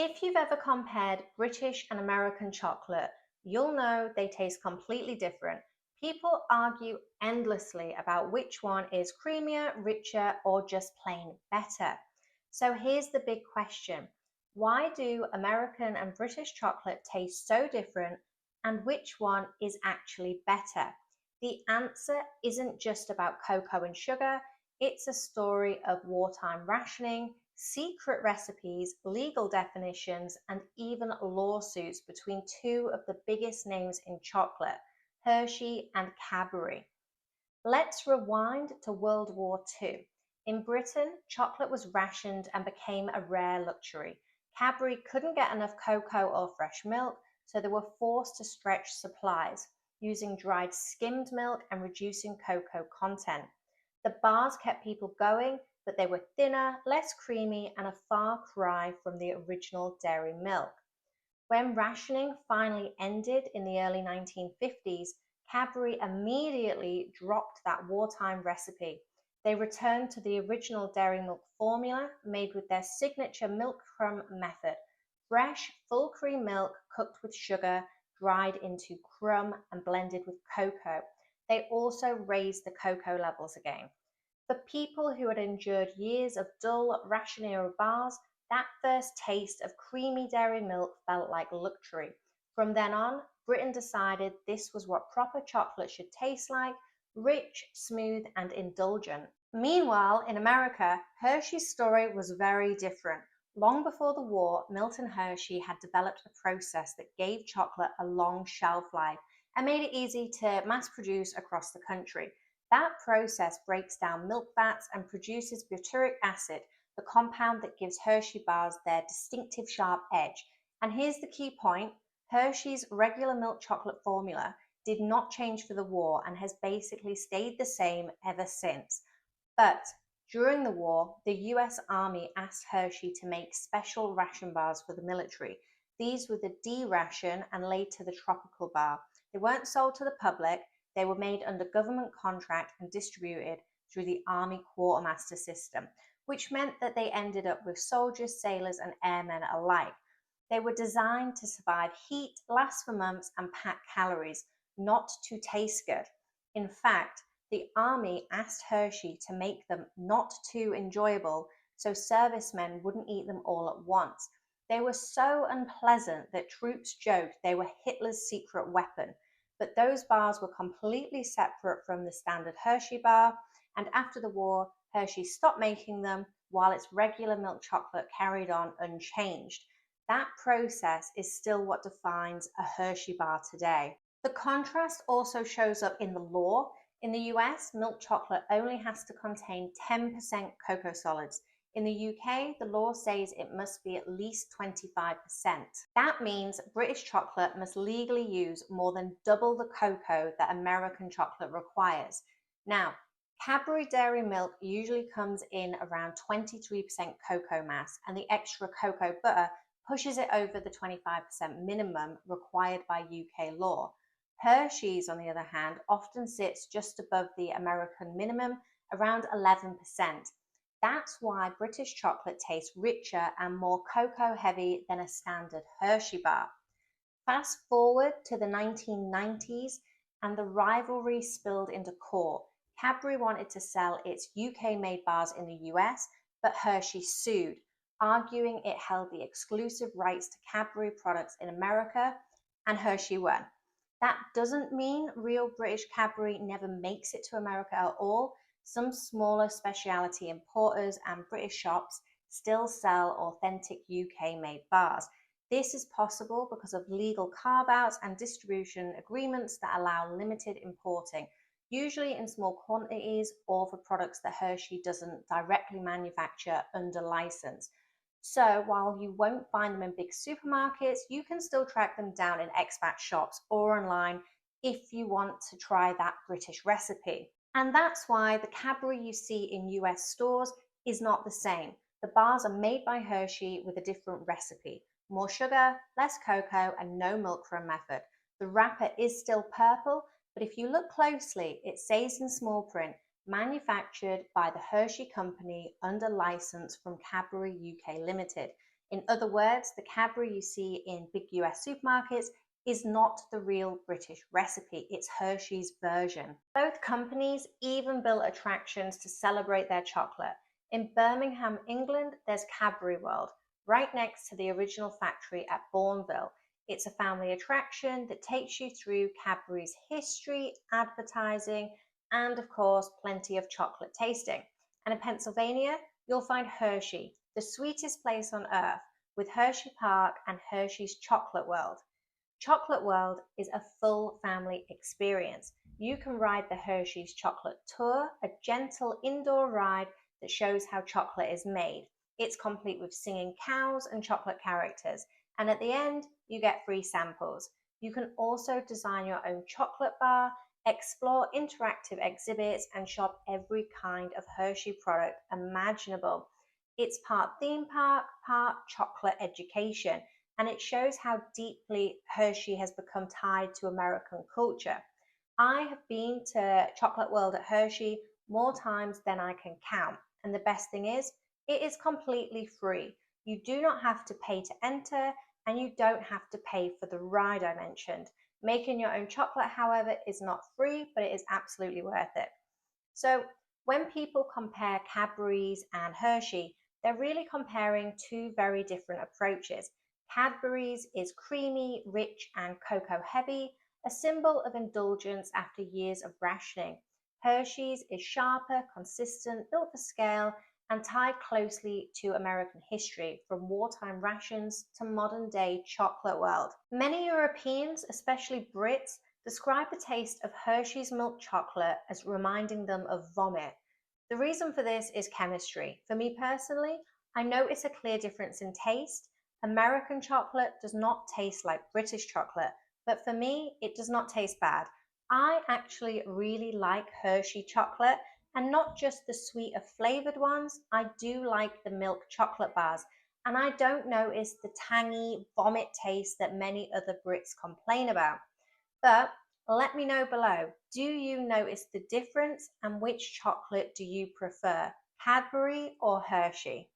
If you've ever compared British and American chocolate, you'll know they taste completely different. People argue endlessly about which one is creamier, richer, or just plain better. So here's the big question. Why do American and British chocolate taste so different, and which one is actually better? The answer isn't just about cocoa and sugar, it's a story of wartime rationing, secret recipes, legal definitions, and even lawsuits between two of the biggest names in chocolate, Hershey and Cadbury. Let's rewind to World War II. In Britain, chocolate was rationed and became a rare luxury. Cadbury couldn't get enough cocoa or fresh milk, so they were forced to stretch supplies, using dried skimmed milk and reducing cocoa content. The bars kept people going, but they were thinner, less creamy, and a far cry from the original dairy milk. When rationing finally ended in the early 1950s, Cadbury immediately dropped that wartime recipe. They returned to the original dairy milk formula made with their signature milk crumb method: fresh, full cream milk cooked with sugar, dried into crumb, and blended with cocoa. They also raised the cocoa levels again. For people who had endured years of dull Rationing bars, that first taste of creamy dairy milk felt like luxury. From then on, Britain decided this was what proper chocolate should taste like: rich, smooth, and indulgent. Meanwhile, in America, Hershey's story was very different. Long before the war, Milton Hershey had developed a process that gave chocolate a long shelf life and made it easy to mass produce across the country. That process breaks down milk fats and produces butyric acid, the compound that gives Hershey bars their distinctive sharp edge. And here's the key point: Hershey's regular milk chocolate formula did not change for the war and has basically stayed the same ever since. But during the war, the US Army asked Hershey to make special ration bars for the military. These were the D ration and later the tropical bar. They weren't sold to the public, they were made under government contract and distributed through the Army quartermaster system, which meant that they ended up with soldiers, sailors, and airmen alike. They were designed to survive heat, last for months, and pack calories, not to taste good. In fact, the Army asked Hershey to make them not too enjoyable so servicemen wouldn't eat them all at once. They were so unpleasant that troops joked they were Hitler's secret weapon. But those bars were completely separate from the standard Hershey bar, and after the war, Hershey stopped making them while its regular milk chocolate carried on unchanged. That process is still what defines a Hershey bar today. The contrast also shows up in the law. In the US, milk chocolate only has to contain 10% cocoa solids. In the UK, the law says it must be at least 25%. That means British chocolate must legally use more than double the cocoa that American chocolate requires. Now, Cadbury dairy milk usually comes in around 23% cocoa mass, and the extra cocoa butter pushes it over the 25% minimum required by UK law. Hershey's, on the other hand, often sits just above the American minimum, around 11%. That's why British chocolate tastes richer and more cocoa heavy than a standard Hershey bar. Fast forward to the 1990s and the rivalry spilled into court. Cadbury wanted to sell its UK-made bars in the US, but Hershey sued, arguing it held the exclusive rights to Cadbury products in America, and Hershey won. That doesn't mean real British Cadbury never makes it to America at all. Some smaller specialty importers and British shops still sell authentic UK-made bars. This is possible because of legal carve-outs and distribution agreements that allow limited importing, usually in small quantities or for products that Hershey doesn't directly manufacture under license. So while you won't find them in big supermarkets, you can still track them down in expat shops or online if you want to try that British recipe. And that's why the Cadbury you see in US stores is not the same. The bars are made by Hershey with a different recipe: more sugar, less cocoa, and no milk crumb method. The wrapper is still purple, but if you look closely, it says in small print, manufactured by the Hershey Company under license from Cadbury UK Limited. In other words, the Cadbury you see in big US supermarkets is not the real British recipe, it's Hershey's version. Both companies even built attractions to celebrate their chocolate. In Birmingham, England, there's Cadbury World, right next to the original factory at Bournville. It's a family attraction that takes you through Cadbury's history, advertising, and of course, plenty of chocolate tasting. And in Pennsylvania, you'll find Hershey, the sweetest place on earth, with Hershey Park and Hershey's Chocolate World. Chocolate World is a full family experience. You can ride the Hershey's Chocolate Tour, a gentle indoor ride that shows how chocolate is made. It's complete with singing cows and chocolate characters, and at the end, you get free samples. You can also design your own chocolate bar, explore interactive exhibits, and shop every kind of Hershey product imaginable. It's part theme park, part chocolate education, and it shows how deeply Hershey has become tied to American culture. I have been to Chocolate World at Hershey more times than I can count, and the best thing is, it is completely free. You do not have to pay to enter, and you don't have to pay for the ride I mentioned. Making your own chocolate, however, is not free, but it is absolutely worth it. So, when people compare Cadbury's and Hershey, they're really comparing two very different approaches. Cadbury's is creamy, rich, and cocoa heavy, a symbol of indulgence after years of rationing. Hershey's is sharper, consistent, built for scale, and tied closely to American history, from wartime rations to modern day chocolate world. Many Europeans, especially Brits, describe the taste of Hershey's milk chocolate as reminding them of vomit. The reason for this is chemistry. For me personally, I notice a clear difference in taste. American chocolate does not taste like British chocolate, but for me, it does not taste bad. I actually really like Hershey chocolate, and not just the sweeter flavored ones. I do like the milk chocolate bars, and I don't notice the tangy vomit taste that many other Brits complain about. But let me know below, do you notice the difference, and which chocolate do you prefer, Cadbury or Hershey?